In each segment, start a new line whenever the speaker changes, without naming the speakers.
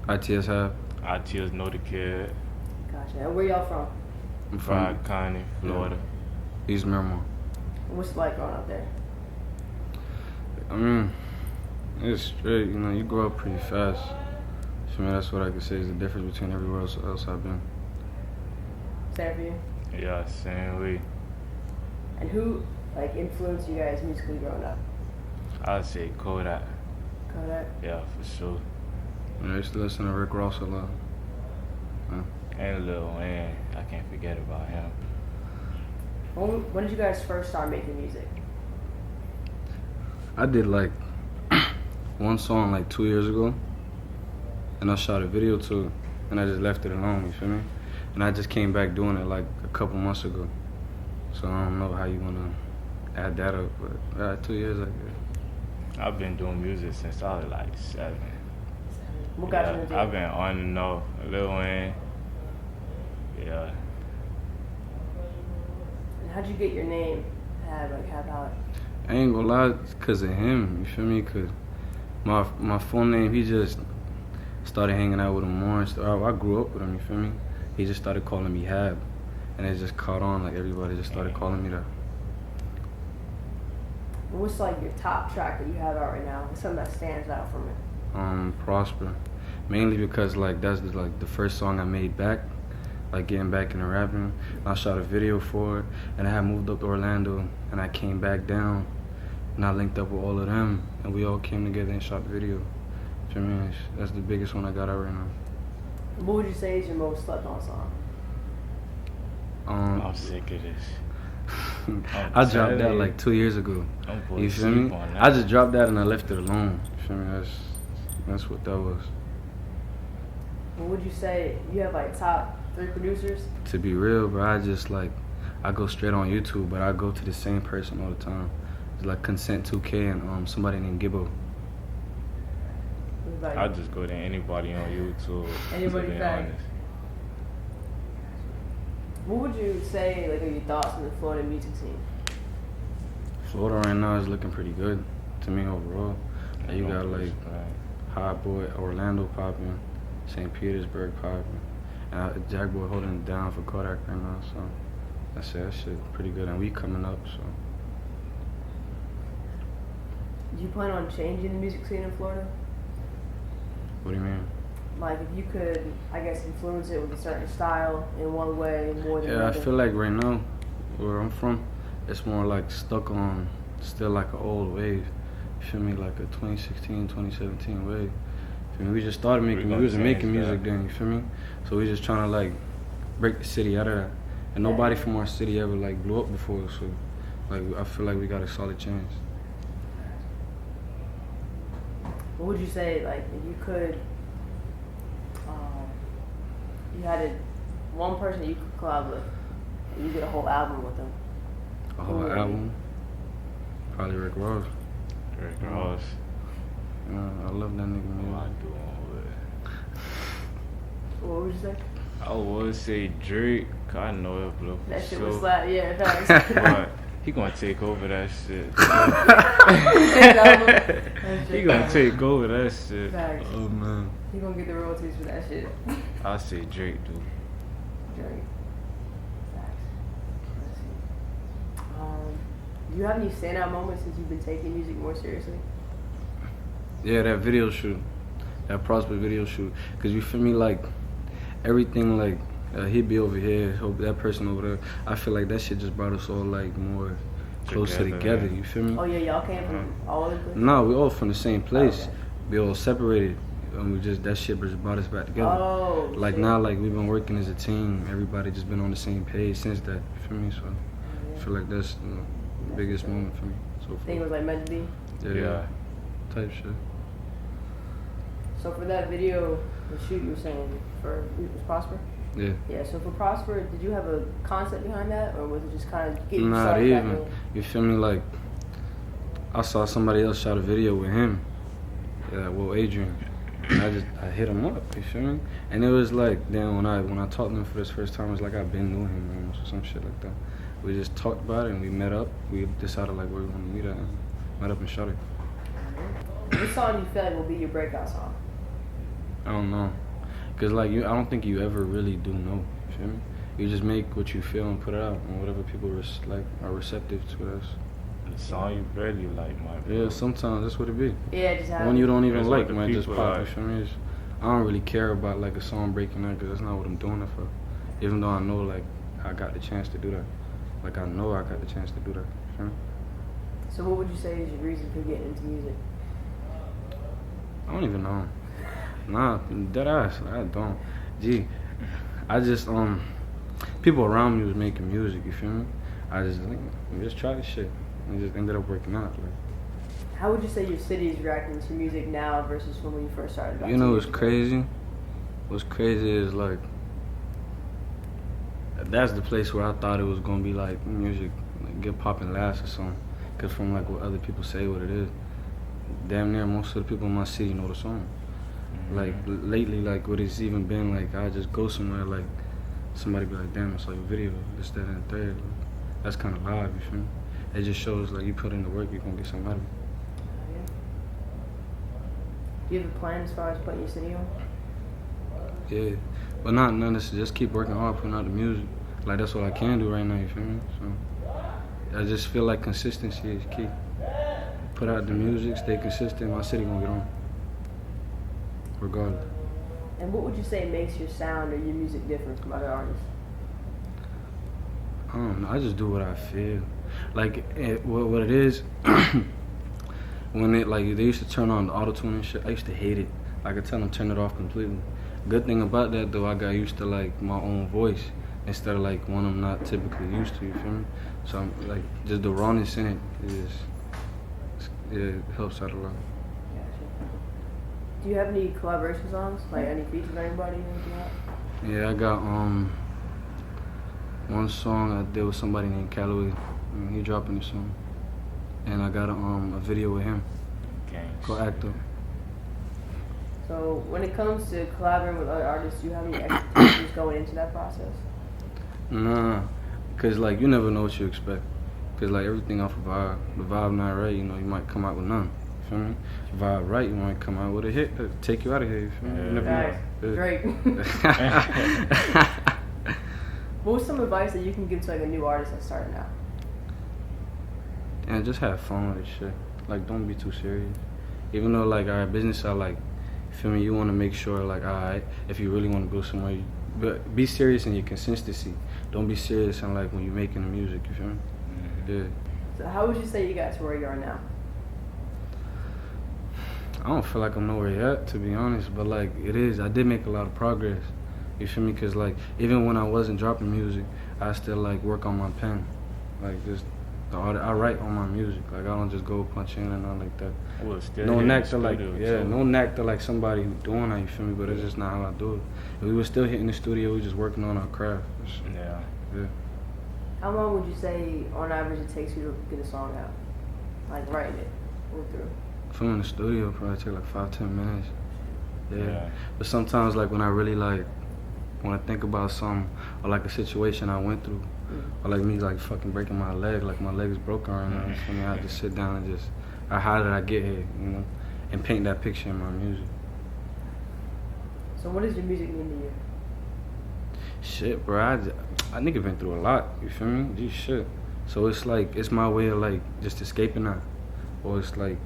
ITS HAB.
ITS know the kid.
Gotcha. And where y'all from?
I'm from
County, Florida.
East Miramar.
What's it like growing up there?
I mean, it's straight. You know, you grow up pretty fast. For me, that's what I could say is the difference between everywhere else I've been.
Same for you?
Yeah, same way.
And who influenced you guys musically growing up?
I'd say Kodak.
Kodak?
Yeah, for sure.
I used to listen to Rick Ross a lot.
And Lil Wayne, I can't forget about him.
When did you guys first start making music?
I did one song 2 years ago, and I shot a video to it, and I just left it alone, you feel me? And I just came back doing it a couple months ago. So I don't know how you wanna add that up, but 2 years, I guess.
I've been doing music since I was 7.
What got you into it?
I've been on and off. Lil Wayne. Yeah.
And how'd you get your name? HAB.
I ain't gonna lie, it's cause of him, you feel me? Cause my full name, he just started hanging out with him more and stuff. I grew up with him, you feel me? He just started calling me HAB, and it just caught on, everybody just started calling me that.
What's your top track that you have out right now? What's something that stands out from it?
Prosper. Mainly because that's the first song I made back, getting back into rapping. I shot a video for it, and I had moved up to Orlando, and I came back down, and I linked up with all of them, and we all came together and shot the video. For me, that's the biggest one I got out right now.
What would you say is your most slept on song?
I'm sick of this.
I dropped that 2 years ago. You feel me? I just dropped that and I left it alone. You feel me? That's what that was.
What would you say you have top 3 producers?
To be real, bro, I go straight on YouTube, but I go to the same person all the time. It's Consent 2K and somebody named Gibbo.
I just go to anybody on YouTube.
Anybody honest. What would you say are your thoughts on the Florida music scene?
Florida right now is looking pretty good to me overall. You got Hot Boy, Orlando popping, St. Petersburg popping, and Jack Boy holding it down for Kodak right now. So that shit pretty good, and we coming up. So.
Do you plan on changing the music scene in Florida?
What do you mean?
If you could, influence it with a certain style in one way more than another.
I feel right now, where I'm from, it's more stuck on still an old wave. You feel me? A 2016, 2017 wave. You feel me? We just started making music then, you feel me? So we just trying to break the city out of that. And nobody from our city ever blew up before, so I feel we got a solid chance.
What would you say, if you could, you had one person that you could collab with, and you did a whole album with them?
A whole album? Probably Rick Ross.
Rick Ross.
I love that nigga, man.
I do.
What would you say?
I would say Drake. I know it blew.
That shit was slap, yeah, thanks.
But he gonna take over that shit. He gonna take over that shit.
Thanks.
Oh man.
He gonna get the royalties for that shit.
I'll say Drake, dude.
Drake. Thanks. Let's see. Do you have any standout moments since you've been taking music more seriously?
Yeah, that video shoot. That Prosper video shoot. Cause you feel me, everything he'd be over here, that person over there. I feel that shit just brought us all more closer together. You feel me?
Oh yeah, y'all came from all over the place?
No, we all from the same place.
Okay.
We all separated, and that shit just brought us back together.
Oh.
Now, we've been working as a team. Everybody just been on the same page since that. You feel me? So I feel that's the biggest moment for me so far.
I think it was meant to be.
Yeah. Type shit.
So for that video, the shoot you were saying it was Prosper?
Yeah.
Yeah, so for Prosper, did you have a concept behind that, or was it just kind of getting
Not
started?
even. You feel me? I saw somebody else shot a video with him. Yeah, Adrian. And I hit him up, you feel me? And it was then when I talked to him for this first time, it was I've been knowing him almost, or some shit like that. We just talked about it and we met up. We decided where we want to meet at, and met up and shot it.
What song do you feel will be your breakout song?
I don't know. Cause like I don't think you ever really do know. You feel me? You just make what you feel and put it out, and whatever people are receptive to us.
The song you really like might.
Yeah, sometimes that's what it be.
Yeah, just happens.
One you don't even
That's
like
what the
might just
people
pop.
like.
You feel me? I don't really care about like a song breaking out, cause that's not what I'm doing it for. Even though I know like I got the chance to do that. Like I know I got the chance to do that. You feel me?
So what would you say is your reason for getting into music?
I don't even know. Nah, dead ass. I don't. Gee, I just people around me was making music. You feel me? I just tried this shit. And it just ended up working out. Like,
How would you say your city is reacting to music now versus when you first started?
you know what's crazy? What's crazy is like that's the place where I thought it was gonna be like music, like get popping last or something. Cause from like what other people say what it is, damn near most of the people in my city know the song. Like lately, like what it's even been like, I just go somewhere like somebody be like, damn, it's like a video, this, that, and the third. Like, that's kind of live, you feel me? It just shows like you put in the work, you gonna get something out of it.
Do you have a plan as far as putting your city on?
Yeah, but not none of this. Just keep working hard, putting out the music. Like that's what I can do right now. You feel me? So I just feel like consistency is key. Put out the music, stay consistent. My city gonna get on, regardless.
And what would you say makes your sound or your music different from other artists?
I don't know. I just do what I feel. Like what it is. When they used to turn on the auto-tune and shit, I used to hate it. I could tell them turn it off completely. Good thing about that though, I got used to like my own voice instead of like one I'm not typically used to. You feel me? So I'm like just the rawness in it helps out a lot.
Gotcha. Do you have any collaboration songs? Like any features with anybody? Anything like?
Yeah, I got one song I did with somebody named Calloway. He dropping the song, and I got a video with him called Acto.
So when it comes to collaborating with other artists, do you have any expectations going into that process?
Nah, cause like you never know what you expect. Cause like everything off of vibe. The vibe not right, you know, you might come out with none. You feel me? Vibe right, you might come out with a hit, take you out of here. You feel me? You never
Nice.
know.
Great. What's some advice that you can give to like a new artist that's starting out?
And just have fun with this shit. Like don't be too serious. Even though like our business are like, you feel me? You want to make sure like, alright, if you really want to go somewhere, but be serious in your consistency. Don't be serious in like when you're making the music. You feel me? Yeah.
So how would you say you got to where you are now?
I don't feel like I'm nowhere yet, to be honest, but like it is. I did make a lot of progress. You feel me? Cause like even when I wasn't dropping music, I still like work on my pen, like just I write on my music. Like I don't just go punch in and nothing like that.
Well, still
No
in
knack
the
to like
studio, too.
no knack to like somebody who doing that. You feel me? But it's just not how I do it. If we were still hitting the studio, we just working on our craft.
Yeah.
Yeah.
How long would you say, on average, it takes you to get a song out? Like writing it, go through.
If I'm in the studio, probably take like 5-10 minutes.
Yeah.
But sometimes like when I really like want to think about something or like a situation I went through, or like me like fucking breaking my leg, like my leg is broken right now. So I just sit down and just, how did I get here, you know, and paint that picture in my music.
So what does your music mean to you?
Shit, bro, I nigga been through a lot. You feel me? Gee, shit. So it's like it's my way of like just escaping that, or it's like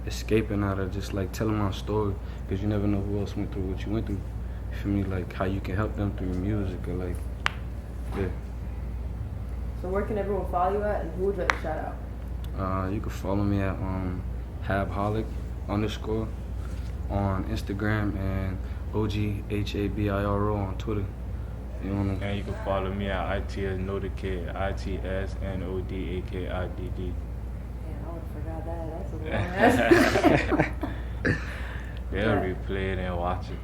escaping out of just like telling my story, because you never know who else went through what you went through. You feel me? Like how you can help them through your music, or like, yeah.
So where can everyone follow you at, and who would you like to shout out?
You can follow me at HAB_, on Instagram, and OGHABIRO on Twitter. You wanna?
And you can follow me at ITSNODAKID, ITSNODAKIDD.
Yeah, I would have forgot that. That's a long ass.
They'll replay it and watch it.